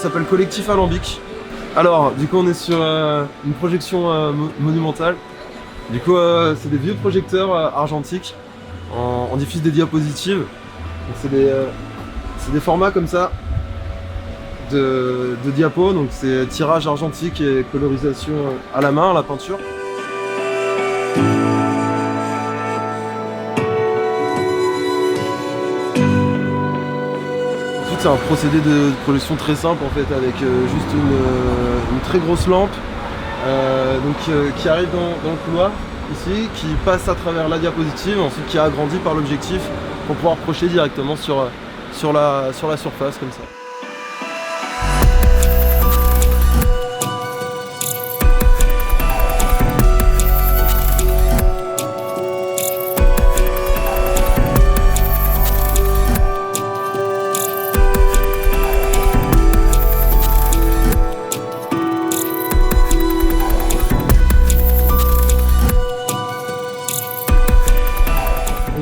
s'appelle Collectif Alambic. Alors, du coup, on est sur une projection monumentale. Du coup, c'est des vieux projecteurs argentiques. On diffuse des diapositives. C'est des formats comme ça de diapos. Donc, c'est tirage argentique et colorisation à la main, la peinture. C'est un procédé de production très simple en fait, avec juste une très grosse lampe qui arrive dans le couloir ici, qui passe à travers la diapositive, ensuite qui est agrandie par l'objectif pour pouvoir projeter directement sur la surface comme ça.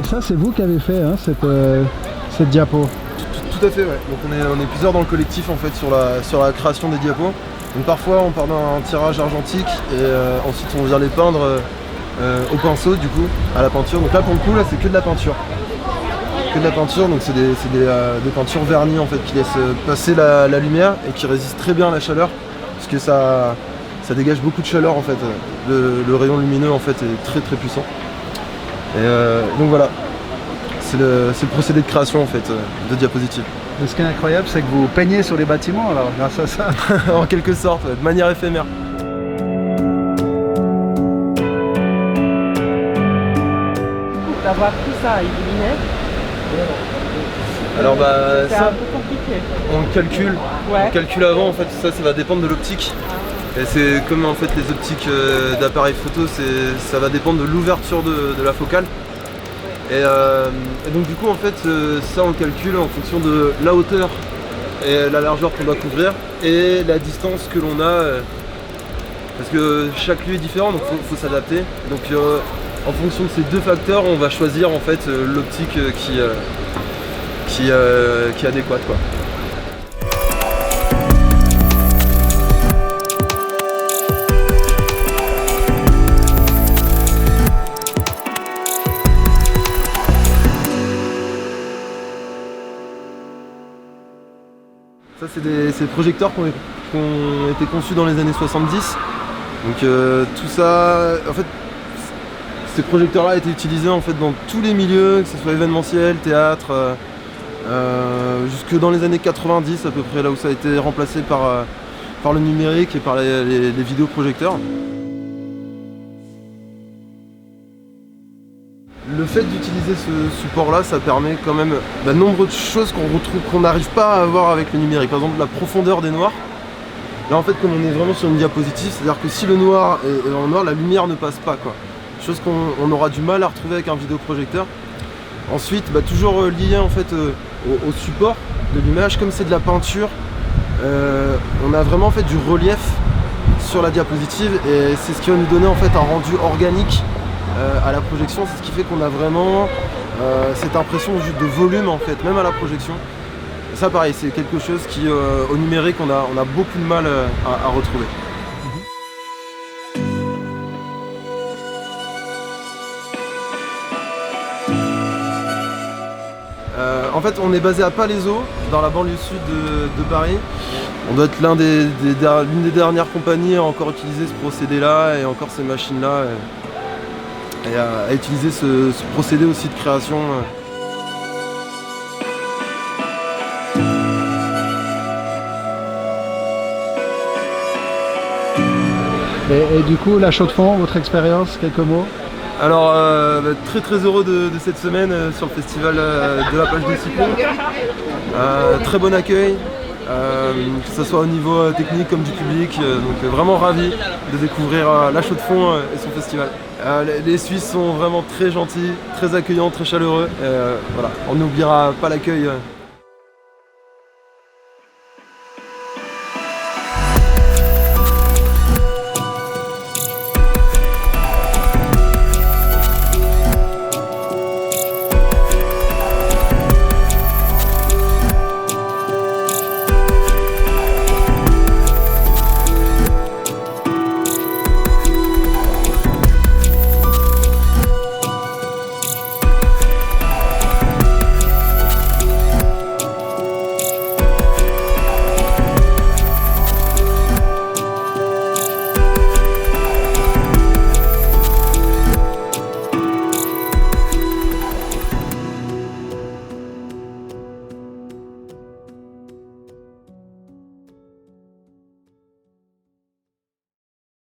Ça, c'est vous qui avez fait hein, cette diapo. Tout à fait, ouais. Donc on est plusieurs dans le collectif en fait sur la création des diapos. Donc parfois on part d'un tirage argentique et ensuite on vient les peindre au pinceau du coup, à la peinture. Donc là pour le coup là c'est que de la peinture. Que de la peinture, donc c'est des peintures vernies en fait qui laissent passer la lumière et qui résistent très bien à la chaleur parce que ça dégage beaucoup de chaleur en fait. Le rayon lumineux en fait est très très puissant. Et donc voilà, c'est le procédé de création en fait de diapositives. Et ce qui est incroyable, c'est que vous peignez sur les bâtiments alors grâce à ça. En quelque sorte, de manière éphémère. D'avoir tout ça illuminé, Alors c'est ça, un peu compliqué. on calcule, Ouais. on calcule avant en fait, ça va dépendre de l'optique. Et c'est comme en fait les optiques d'appareils photo, ça va dépendre de l'ouverture de la focale. Et donc du coup en fait ça on calcule en fonction de la hauteur et la largeur qu'on doit couvrir et la distance que l'on a parce que chaque lieu est différent donc faut s'adapter. Donc en fonction de ces deux facteurs on va choisir en fait l'optique qui est adéquate quoi. Ça c'est des projecteurs qui ont été conçus dans les années 70. Donc tout ça, en fait, ces projecteurs-là étaient utilisés en fait dans tous les milieux, que ce soit événementiel, théâtre, jusque dans les années 90 à peu près, là où ça a été remplacé par le numérique et par les vidéoprojecteurs. Le fait d'utiliser ce support-là, ça permet quand même de nombreuses choses qu'on n'arrive pas à avoir avec le numérique. Par exemple, la profondeur des noirs. Là, en fait, comme on est vraiment sur une diapositive, c'est-à-dire que si le noir est en noir, la lumière ne passe pas, quoi. Chose qu'on aura du mal à retrouver avec un vidéoprojecteur. Ensuite, toujours lié en fait au support de l'image, comme c'est de la peinture, on a vraiment fait du relief sur la diapositive et c'est ce qui va nous donner en fait un rendu organique à la projection. C'est ce qui fait qu'on a vraiment cette impression juste de volume en fait, même à la projection. Et ça pareil, c'est quelque chose qui au numérique on a beaucoup de mal à retrouver. En fait, on est basé à Palaiseau, dans la banlieue sud de Paris. On doit être l'une des dernières compagnies à encore utiliser ce procédé-là et encore ces machines-là. Et à utiliser ce procédé aussi de création. Et du coup, la Chaux-de-Fonds, votre expérience, quelques mots? Alors, très très heureux de cette semaine sur le festival de la plage de Cyclone. Très bon accueil, que ce soit au niveau technique comme du public, donc vraiment ravi de découvrir la Chaux-de-Fonds et son festival. Les Suisses sont vraiment très gentils, très accueillants, très chaleureux. Voilà, on n'oubliera pas l'accueil